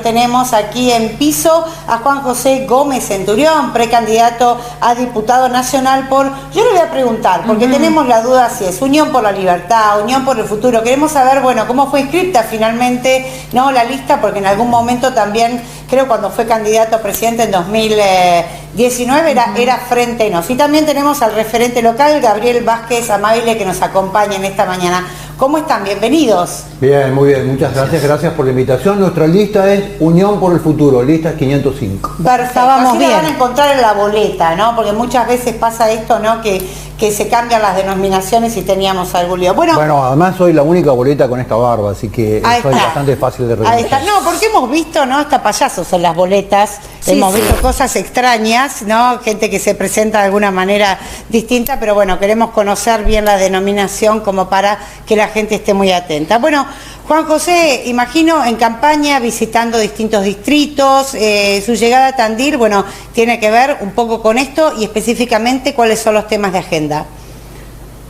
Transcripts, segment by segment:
Tenemos aquí en piso a Juan José Gómez Centurión, precandidato a diputado nacional por... Yo le voy a preguntar, porque tenemos la duda si es Unión por la Libertad, Unión por el Futuro. Queremos saber, bueno, cómo fue inscripta finalmente, ¿no?, la lista, porque en algún momento también, creo cuando fue candidato a presidente en 2019, era Frente Nos. Y también tenemos al referente local, Gabriel Vázquez Amabile, que nos acompaña en esta mañana. ¿Cómo están? Bienvenidos. Bien, muy bien, muchas gracias por la invitación. Nuestra lista es Unión por el Futuro, lista es 505. Perfecto, así la van a encontrar en la boleta, ¿no? Porque muchas veces pasa esto, ¿no?, que se cambian las denominaciones y teníamos algún lío. Bueno, además soy la única boleta con esta barba, así que eso es bastante fácil de reconocer. Ahí está. No, porque hemos visto, ¿no?, hasta payasos en las boletas, hemos visto cosas extrañas, ¿no?, gente que se presenta de alguna manera distinta, pero bueno, queremos conocer bien la denominación como para que la gente esté muy atenta. Bueno, Juan José, imagino en campaña, visitando distintos distritos, su llegada a Tandil, bueno, tiene que ver un poco con esto y específicamente cuáles son los temas de agenda.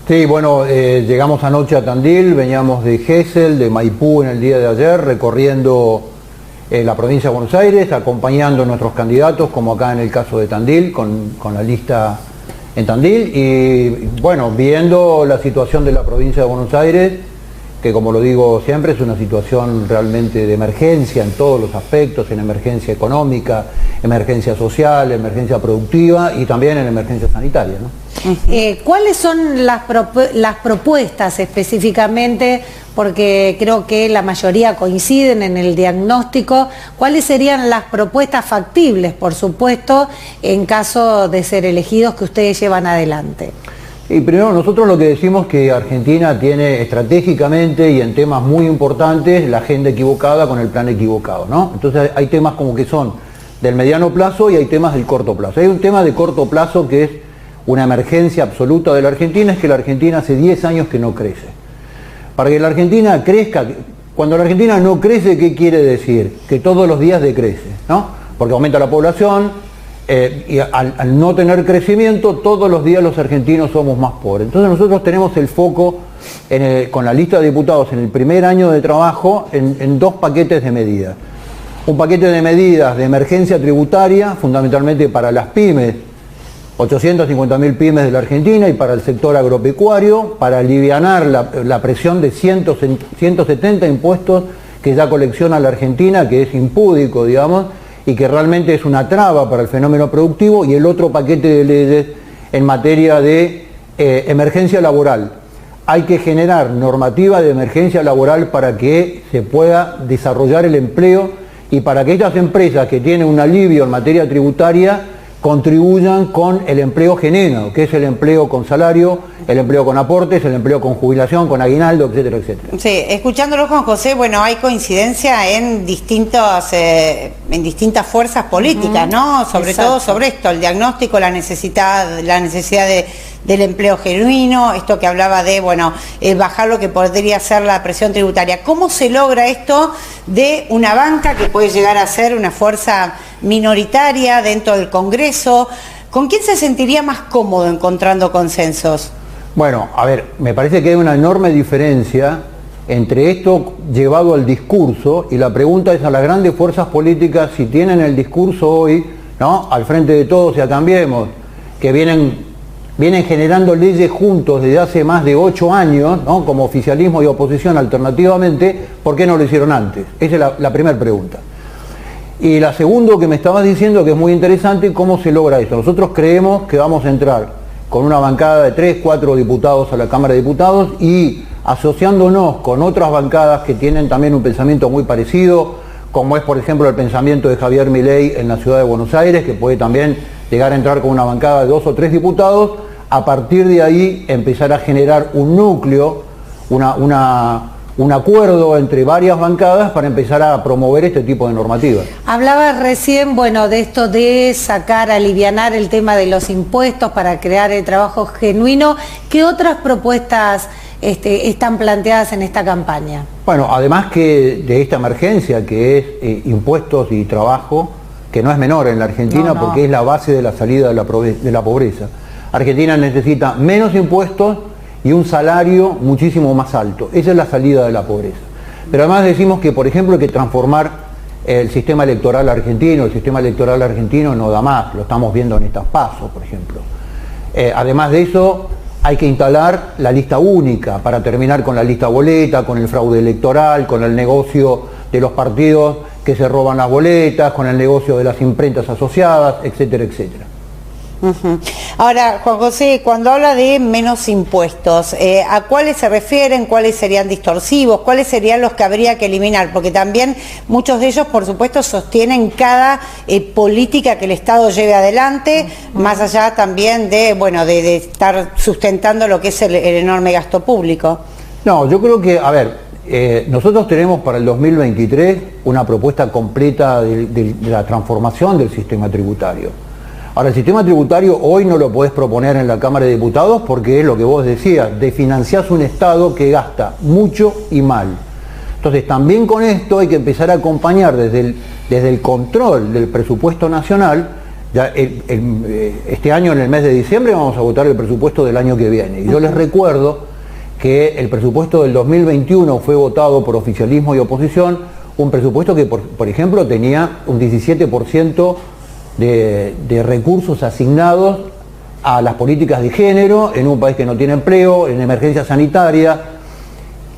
Sí, bueno, llegamos anoche a Tandil, veníamos de Gesell, de Maipú en el día de ayer, recorriendo la provincia de Buenos Aires, acompañando a nuestros candidatos, como acá en el caso de Tandil, con la lista en Tandil, y bueno, viendo la situación de la provincia de Buenos Aires, que como lo digo siempre, es una situación realmente de emergencia en todos los aspectos, en emergencia económica, emergencia social, emergencia productiva y también en emergencia sanitaria, ¿no? ¿Cuáles son las propuestas específicamente? Porque creo que la mayoría coinciden en el diagnóstico. ¿Cuáles serían las propuestas factibles, por supuesto, en caso de ser elegidos, que ustedes llevan adelante? Y primero, nosotros lo que decimos es que Argentina tiene estratégicamente y en temas muy importantes la agenda equivocada con el plan equivocado, ¿no? Entonces hay temas como que son del mediano plazo y hay temas del corto plazo. Hay un tema de corto plazo que es una emergencia absoluta de la Argentina, es que la Argentina hace 10 años que no crece. Para que la Argentina crezca, cuando la Argentina no crece, ¿qué quiere decir? Que todos los días decrece, ¿no? Porque aumenta la población, y al no tener crecimiento, todos los días los argentinos somos más pobres. Entonces nosotros tenemos el foco con la lista de diputados en el primer año de trabajo en dos paquetes de medidas. Un paquete de medidas de emergencia tributaria, fundamentalmente para las pymes, 850.000 pymes de la Argentina, y para el sector agropecuario, para alivianar la presión de 170 impuestos que ya colecciona la Argentina, que es impúdico, digamos, y que realmente es una traba para el fenómeno productivo, y el otro paquete de leyes en materia de emergencia laboral. Hay que generar normativa de emergencia laboral para que se pueda desarrollar el empleo y para que estas empresas que tienen un alivio en materia tributaria contribuyan con el empleo genuino, que es el empleo con salario, el empleo con aportes, el empleo con jubilación, con aguinaldo, etcétera, etcétera. Sí, escuchándolo, Juan José, bueno, hay coincidencia en distintas fuerzas políticas, ¿no? Sobre todo sobre esto, el diagnóstico, la necesidad del empleo genuino, esto que hablaba de, bueno, bajar lo que podría ser la presión tributaria. ¿Cómo se logra esto de una banca que puede llegar a ser una fuerza minoritaria dentro del Congreso? ¿Con quién se sentiría más cómodo encontrando consensos? Bueno, a ver, me parece que hay una enorme diferencia entre esto llevado al discurso, y la pregunta es a las grandes fuerzas políticas si tienen el discurso hoy, ¿no?, al Frente de Todos y a Cambiemos, que vienen generando leyes juntos desde hace más de 8 años, ¿no?, como oficialismo y oposición alternativamente. ¿Por qué no lo hicieron antes? Esa es la primera pregunta. Y la segunda que me estabas diciendo, que es muy interesante, ¿cómo se logra esto? Nosotros creemos que vamos a entrar con una bancada de 3, 4 diputados a la Cámara de Diputados, y asociándonos con otras bancadas que tienen también un pensamiento muy parecido, como es por ejemplo el pensamiento de Javier Milei en la ciudad de Buenos Aires, que puede también llegar a entrar con una bancada de 2 o 3 diputados, a partir de ahí empezar a generar un núcleo, un acuerdo entre varias bancadas para empezar a promover este tipo de normativas. Hablaba recién, bueno, de esto de sacar, alivianar el tema de los impuestos para crear el trabajo genuino. ¿Qué otras propuestas están planteadas en esta campaña? Bueno, además que de esta emergencia que es impuestos y trabajo, que no es menor en la Argentina, porque es la base de la salida de la pobreza. Argentina necesita menos impuestos y un salario muchísimo más alto. Esa es la salida de la pobreza. Pero además decimos que, por ejemplo, hay que transformar el sistema electoral argentino no da más, lo estamos viendo en estas PASO, por ejemplo. Además de eso, hay que instalar la lista única para terminar con la lista boleta, con el fraude electoral, con el negocio de los partidos que se roban las boletas, con el negocio de las imprentas asociadas, etcétera, etcétera. Ahora, Juan José, cuando habla de menos impuestos, ¿a cuáles se refieren? ¿Cuáles serían distorsivos? ¿Cuáles serían los que habría que eliminar? Porque también muchos de ellos, por supuesto, sostienen cada política que el Estado lleve adelante, más allá también de estar sustentando lo que es el enorme gasto público. No, yo creo que, a ver, nosotros tenemos para el 2023 una propuesta completa de la transformación del sistema tributario. Ahora, el sistema tributario hoy no lo podés proponer en la Cámara de Diputados porque es lo que vos decías, financiás un Estado que gasta mucho y mal. Entonces, también con esto hay que empezar a acompañar desde el control del presupuesto nacional. Ya este año, en el mes de diciembre, vamos a votar el presupuesto del año que viene. Y yo les recuerdo que el presupuesto del 2021 fue votado por oficialismo y oposición, un presupuesto que, por ejemplo, tenía un 17% de recursos asignados a las políticas de género en un país que no tiene empleo, en emergencia sanitaria.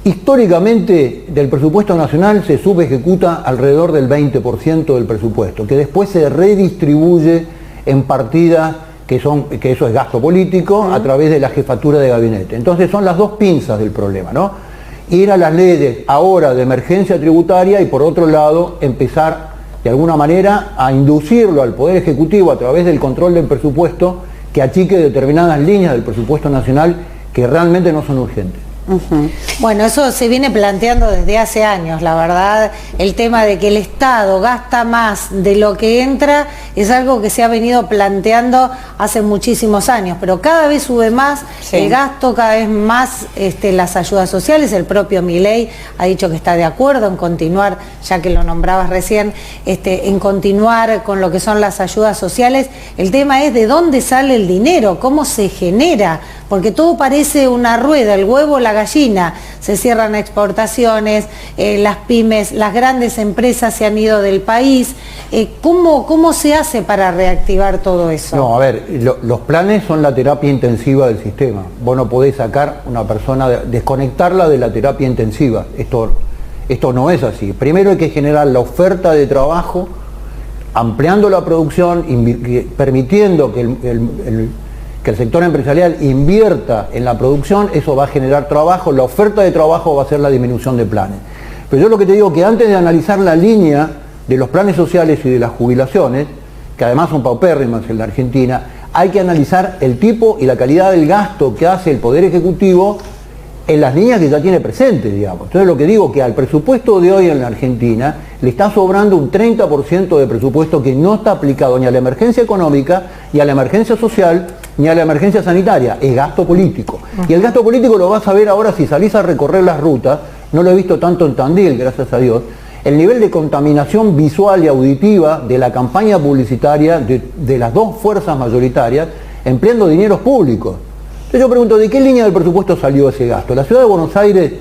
Históricamente del presupuesto nacional se subejecuta alrededor del 20% del presupuesto, que después se redistribuye en partidas que eso es gasto político a través de la jefatura de gabinete. Entonces son las dos pinzas del problema, ¿no? Ir a las leyes ahora de emergencia tributaria y por otro lado empezar de alguna manera a inducirlo al Poder Ejecutivo a través del control del presupuesto que achique determinadas líneas del presupuesto nacional que realmente no son urgentes. Bueno, eso se viene planteando desde hace años, la verdad. El tema de que el Estado gasta más de lo que entra es algo que se ha venido planteando hace muchísimos años, pero cada vez sube más el gasto, cada vez más las ayudas sociales. El propio Milei ha dicho que está de acuerdo en continuar, ya que lo nombrabas recién, en continuar con lo que son las ayudas sociales. El tema es de dónde sale el dinero, cómo se genera, porque todo parece una rueda, el huevo, la gallina. Se cierran exportaciones, las pymes, las grandes empresas se han ido del país. ¿Cómo se hace para reactivar todo eso? No, a ver, los planes son la terapia intensiva del sistema. Vos no podés sacar una persona, desconectarla de la terapia intensiva. Esto no es así. Primero hay que generar la oferta de trabajo, ampliando la producción, permitiendo que el sector empresarial invierta en la producción. Eso va a generar trabajo, la oferta de trabajo va a ser la disminución de planes. Pero yo lo que te digo que antes de analizar la línea de los planes sociales y de las jubilaciones, que además son paupérrimas en la Argentina, hay que analizar el tipo y la calidad del gasto que hace el Poder Ejecutivo en las líneas que ya tiene presentes, digamos. Entonces lo que digo que al presupuesto de hoy en la Argentina le está sobrando un 30% de presupuesto que no está aplicado ni a la emergencia económica, ni a la emergencia social, ni a la emergencia sanitaria. Es gasto político. Y el gasto político lo vas a ver ahora si salís a recorrer las rutas. No lo he visto tanto en Tandil, gracias a Dios. El nivel de contaminación visual y auditiva de la campaña publicitaria de las dos fuerzas mayoritarias empleando dineros públicos. Entonces yo pregunto, ¿de qué línea del presupuesto salió ese gasto? La Ciudad de Buenos Aires,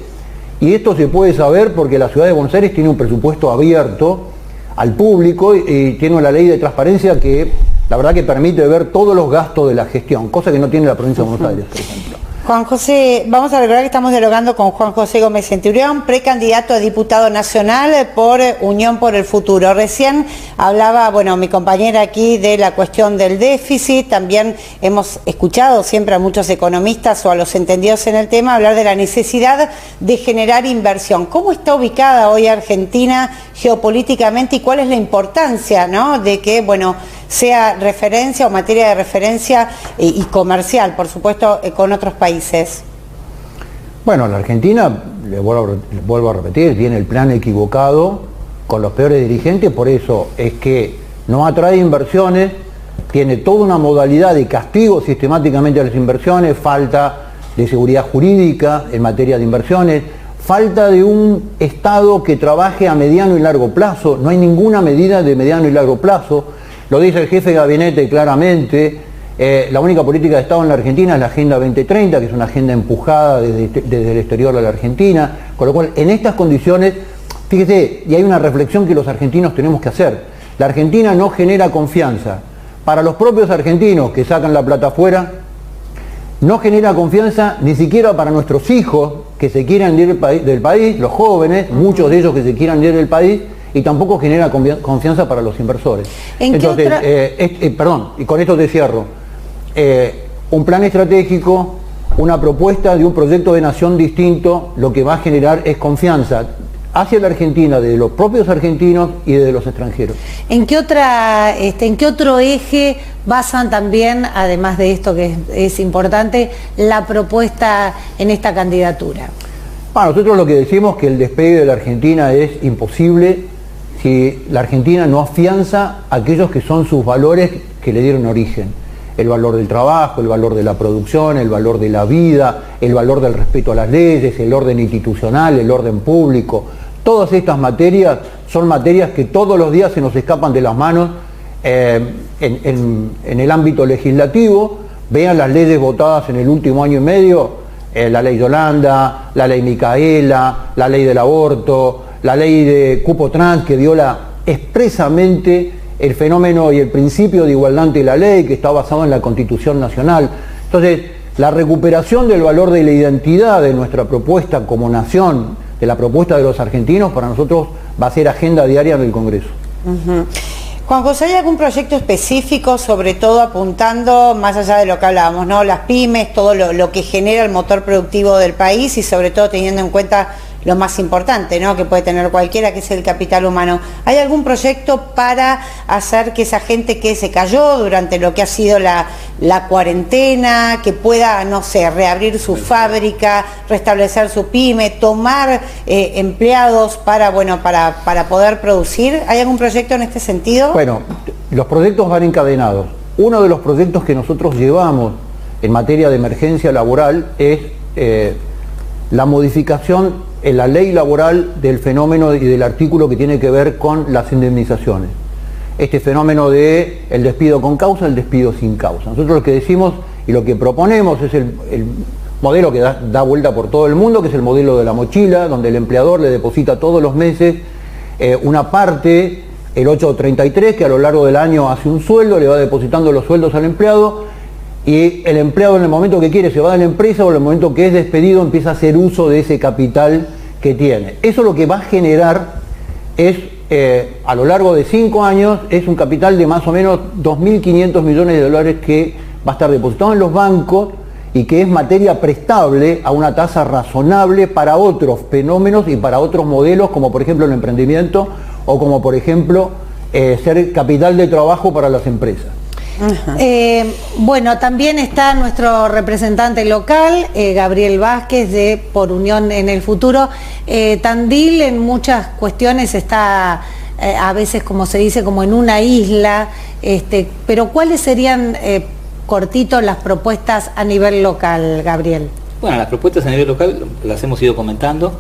y esto se puede saber porque la Ciudad de Buenos Aires tiene un presupuesto abierto al público y tiene una ley de transparencia que la verdad que permite ver todos los gastos de la gestión, cosa que no tiene la provincia de Buenos Aires, por ejemplo. Juan José, vamos a recordar que estamos dialogando con Juan José Gómez Centurión, precandidato a diputado nacional por Unión por el Futuro. Recién hablaba, mi compañera aquí de la cuestión del déficit. También hemos escuchado siempre a muchos economistas o a los entendidos en el tema hablar de la necesidad de generar inversión. ¿Cómo está ubicada hoy Argentina geopolíticamente y cuál es la importancia, ¿no?, de que, sea referencia o materia de referencia y comercial, por supuesto, con otros países? Bueno, la Argentina, le vuelvo a repetir, tiene el plan equivocado con los peores dirigentes, por eso es que no atrae inversiones, tiene toda una modalidad de castigo sistemáticamente a las inversiones, falta de seguridad jurídica en materia de inversiones, falta de un Estado que trabaje a mediano y largo plazo, no hay ninguna medida de mediano y largo plazo. Lo dice el jefe de gabinete claramente, la única política de Estado en la Argentina es la Agenda 2030, que es una agenda empujada desde el exterior a la Argentina, con lo cual en estas condiciones Fíjese, y hay una reflexión que los argentinos tenemos que hacer. La Argentina no genera confianza para los propios argentinos que sacan la plata afuera, no genera confianza ni siquiera para nuestros hijos que se quieran ir del país, los jóvenes, muchos de ellos que se quieran ir del país, y tampoco genera confianza para los inversores. Entonces, perdón, y con esto te cierro. Un plan estratégico, una propuesta de un proyecto de nación distinto, lo que va a generar es confianza hacia la Argentina, de los propios argentinos y de los extranjeros. ¿En qué otro eje basan también, además de esto que es importante, la propuesta en esta candidatura? Bueno, nosotros lo que decimos es que el despegue de la Argentina es imposible si la Argentina no afianza aquellos que son sus valores que le dieron origen. El valor del trabajo, el valor de la producción, el valor de la vida, el valor del respeto a las leyes, el orden institucional, el orden público. Todas estas materias son materias que todos los días se nos escapan de las manos en el ámbito legislativo. Vean las leyes votadas en el último año y medio, la ley Yolanda, la ley Micaela, la ley del aborto, la ley de cupo trans que viola expresamente el fenómeno y el principio de igualdad ante la ley que está basado en la Constitución Nacional. Entonces, la recuperación del valor de la identidad de nuestra propuesta como nación, de la propuesta de los argentinos, para nosotros va a ser agenda diaria del Congreso. Juan José, ¿hay algún proyecto específico, sobre todo apuntando más allá de lo que hablábamos, ¿no? Las pymes, todo lo que genera el motor productivo del país y sobre todo teniendo en cuenta lo más importante, ¿no?, que puede tener cualquiera, que es el capital humano? ¿Hay algún proyecto para hacer que esa gente que se cayó durante lo que ha sido la cuarentena, que pueda, no sé, reabrir su fábrica, restablecer su pyme, tomar empleados para poder producir? ¿Hay algún proyecto en este sentido? Bueno, los proyectos van encadenados. Uno de los proyectos que nosotros llevamos en materia de emergencia laboral es la modificación en la ley laboral del fenómeno y del artículo que tiene que ver con las indemnizaciones. Este fenómeno de el despido con causa, el despido sin causa. Nosotros lo que decimos y lo que proponemos es el modelo que da vuelta por todo el mundo, que es el modelo de la mochila, donde el empleador le deposita todos los meses una parte, el 833, que a lo largo del año hace un sueldo, le va depositando los sueldos al empleado, y el empleado en el momento que quiere se va de la empresa o en el momento que es despedido empieza a hacer uso de ese capital que tiene. Eso lo que va a generar es, a lo largo de 5 años, es un capital de más o menos 2.500 millones de dólares que va a estar depositado en los bancos y que es materia prestable a una tasa razonable para otros fenómenos y para otros modelos, como por ejemplo el emprendimiento o como por ejemplo ser capital de trabajo para las empresas. Bueno, también está nuestro representante local, Gabriel Vázquez, de Por Unión en el Futuro. Tandil en muchas cuestiones está a veces, como se dice, como en una isla, pero ¿cuáles serían cortitos las propuestas a nivel local, Gabriel? Bueno, las propuestas a nivel local las hemos ido comentando.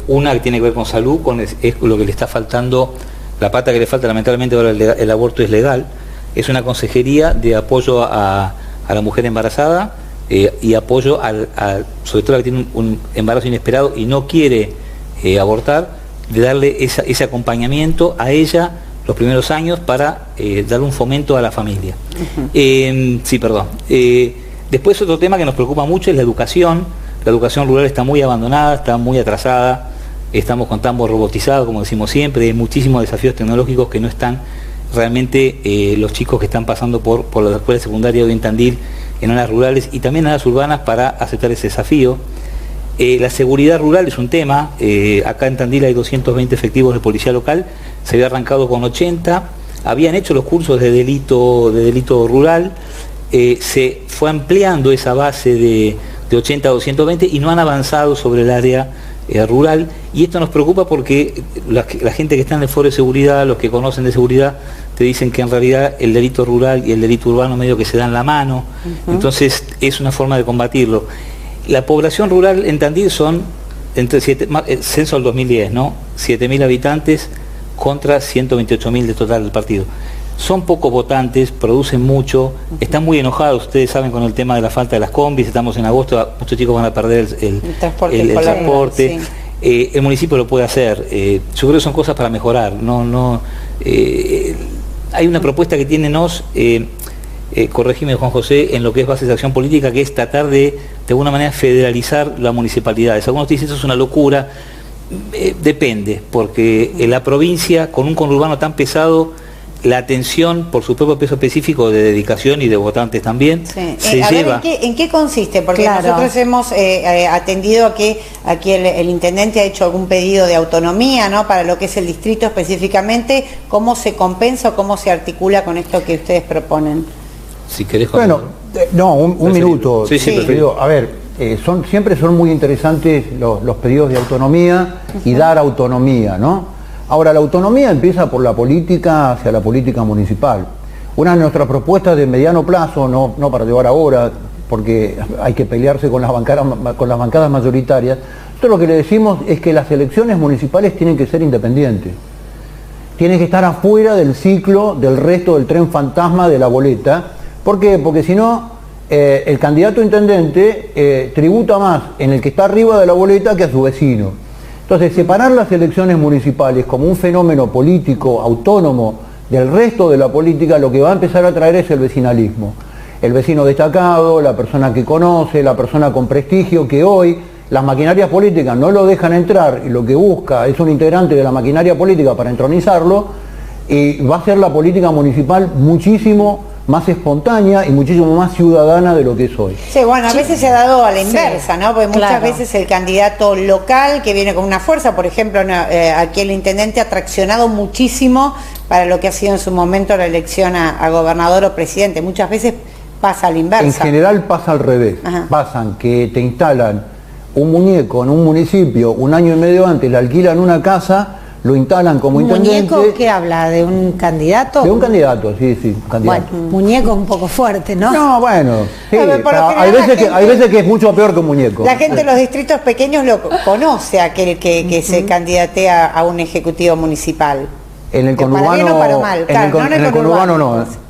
Una que tiene que ver con salud, es lo que le está faltando, la pata que le falta lamentablemente ahora el aborto es legal. Es una consejería de apoyo a la mujer embarazada y apoyo sobre todo a la que tiene un embarazo inesperado y no quiere abortar, de darle ese acompañamiento a ella los primeros años para darle un fomento a la familia. Después otro tema que nos preocupa mucho es la educación. La educación rural está muy abandonada, está muy atrasada, estamos con tambos robotizados, como decimos siempre, hay muchísimos desafíos tecnológicos que no están realmente los chicos que están pasando por la escuela secundaria hoy en Tandil, en áreas rurales y también en áreas urbanas, para aceptar ese desafío. La seguridad rural es un tema. Acá en Tandil hay 220 efectivos de policía local, se había arrancado con 80, habían hecho los cursos de delito rural, se fue ampliando esa base de 80 a 220 y no han avanzado sobre el área rural, y esto nos preocupa porque la gente que está en el foro de seguridad, los que conocen de seguridad, te dicen que en realidad el delito rural y el delito urbano medio que se dan la mano. Entonces es una forma de combatirlo. La población rural en Tandil son censo del 2010, ¿no? 7.000 habitantes contra 128.000 de total del partido. Son pocos votantes, producen mucho, están muy enojados, ustedes saben, con el tema de la falta de las combis. Estamos en agosto, muchos chicos van a perder el transporte. el municipio lo puede hacer. Yo creo que son cosas para mejorar. Hay una propuesta que tiene NOS, corregime Juan José, en lo que es bases de acción política, que es tratar de alguna manera federalizar las municipalidades. Algunos dicen eso es una locura. Depende, porque en la provincia, con un conurbano tan pesado, la atención por su propio peso específico de dedicación y de votantes también se lleva. Ver, ¿en qué consiste? Porque nosotros hemos atendido a que aquí el intendente ha hecho algún pedido de autonomía, ¿no? Para lo que es el distrito específicamente. ¿Cómo se compensa o cómo se articula con esto que ustedes proponen? Si querés, bueno, un minuto. Sí. A ver, siempre son muy interesantes los pedidos de autonomía y dar autonomía, ¿no? Ahora, la autonomía empieza por la política hacia la política municipal. Una de nuestras propuestas de mediano plazo, no para llevar ahora, porque hay que pelearse con las bancadas mayoritarias, nosotros lo que le decimos es que las elecciones municipales tienen que ser independientes. Tienen que estar afuera del ciclo del resto del tren fantasma de la boleta. ¿Por qué? Porque si no, el candidato a intendente tributa más en el que está arriba de la boleta que a su vecino. Entonces, separar las elecciones municipales como un fenómeno político autónomo del resto de la política, lo que va a empezar a traer es el vecinalismo. El vecino destacado, la persona que conoce, la persona con prestigio, que hoy las maquinarias políticas no lo dejan entrar y lo que busca es un integrante de la maquinaria política para entronizarlo, y va a ser la política municipal muchísimo más espontánea y muchísimo más ciudadana de lo que es hoy. Sí, bueno, a veces se ha dado a la inversa, ¿no? Porque muchas veces el candidato local que viene con una fuerza, por ejemplo, aquí el intendente ha traccionado muchísimo para lo que ha sido en su momento la elección a gobernador o presidente. Muchas veces pasa a la inversa. En general pasa al revés. Pasan que te instalan un muñeco en un municipio, un año y medio antes le alquilan una casa, lo instalan como intendente. ¿Muñeco qué habla? ¿De un candidato? De un candidato, sí, un candidato. Bueno, muñeco un poco fuerte, ¿no? No, bueno, sí, hay veces que es mucho peor que un muñeco. La gente en los distritos pequeños lo conoce a aquel que se candidatea a un ejecutivo municipal. En el conurbano,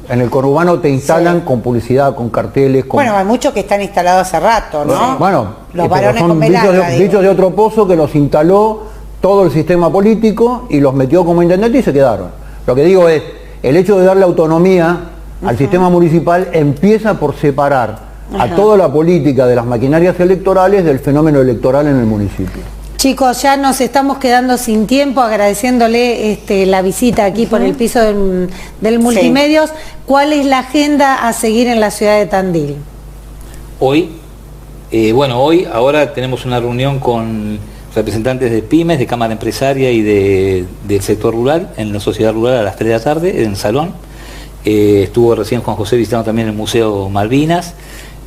en el conurbano te instalan con publicidad, con carteles. Bueno, hay muchos que están instalados hace rato, ¿no? Sí. Bueno, los varones son con Melania, bichos de otro pozo que los instaló todo el sistema político y los metió como intendente y se quedaron. Lo que digo es, el hecho de darle autonomía al sistema municipal empieza por separar a toda la política de las maquinarias electorales del fenómeno electoral en el municipio. Chicos, ya nos estamos quedando sin tiempo, agradeciéndole la visita aquí por el piso del Multimedios. Sí. ¿Cuál es la agenda a seguir en la ciudad de Tandil? Hoy, ahora tenemos una reunión con representantes de pymes, de Cámara Empresaria y del sector rural, en la sociedad rural a las 3 de la tarde, en el salón. Estuvo recién Juan José visitando también el Museo Malvinas.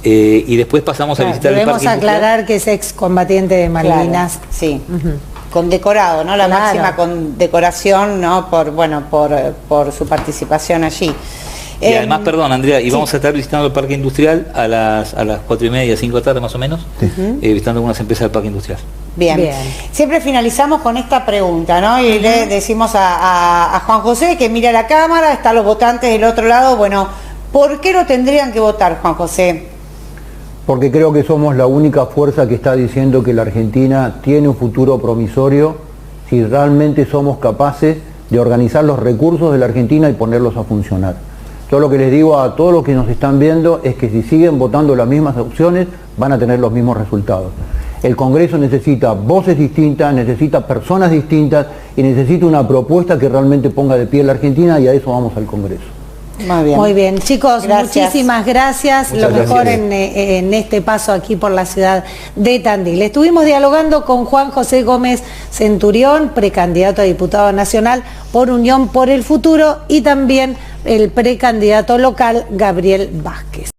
Y después pasamos a visitar el Parque Industrial. Debemos aclarar que es excombatiente de Malvinas. Claro, sí. Condecorado, ¿no? La máxima condecoración, ¿no? Por su participación allí. Y además, perdón, Andrea, y vamos a estar visitando el Parque Industrial a las 4:30, 5 de la tarde más o menos, visitando algunas empresas del Parque Industrial. Bien. Siempre finalizamos con esta pregunta, ¿no? Y le decimos a Juan José que mire a la cámara, están los votantes del otro lado. Bueno, ¿por qué no tendrían que votar, Juan José? Porque creo que somos la única fuerza que está diciendo que la Argentina tiene un futuro promisorio si realmente somos capaces de organizar los recursos de la Argentina y ponerlos a funcionar. Yo lo que les digo a todos los que nos están viendo es que si siguen votando las mismas opciones van a tener los mismos resultados. El Congreso necesita voces distintas, necesita personas distintas y necesita una propuesta que realmente ponga de pie a la Argentina, y a eso vamos al Congreso. Muy bien, chicos, muchísimas gracias. Lo mejor en este paso aquí por la ciudad de Tandil. Estuvimos dialogando con Juan José Gómez Centurión, precandidato a diputado nacional por Unión por el Futuro, y también el precandidato local Gabriel Vázquez.